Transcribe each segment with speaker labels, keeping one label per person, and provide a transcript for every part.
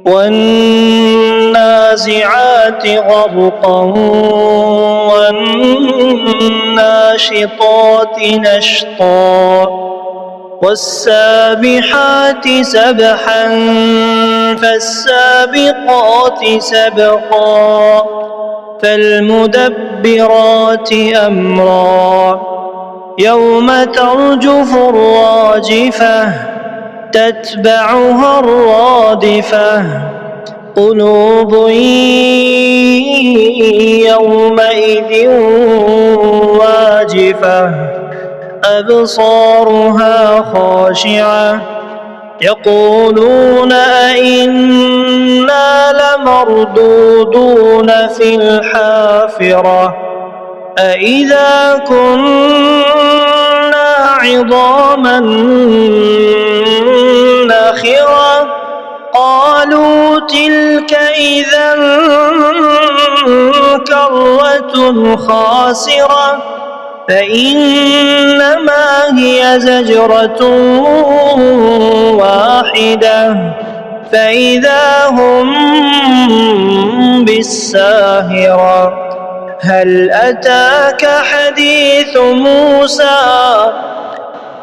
Speaker 1: والنازعات غرقا والناشطات نشطا والسابحات سبحا فالسابقات سبقا فالمدبرات أمرا يوم ترجف الراجفة تتبعها الرادفة قلوب يومئذ واجفة أبصارها خاشعة يقولون أئنا لمردودون في الحافرة أئذا كنا عظاما نخرة قالوا تلك إذا كرة خاسرة فإنما هي زجرة واحدة فإذا هم بالساهرة هل أتاك حديث موسى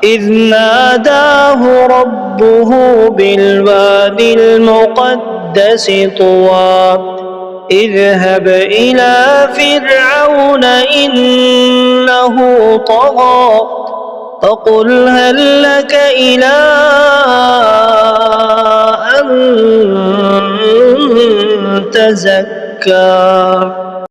Speaker 1: إذ ناداه ربه بالوادي المقدس طوى اذهب إلى فرعون إنه طغى فقل هل لك إلى أن تزكى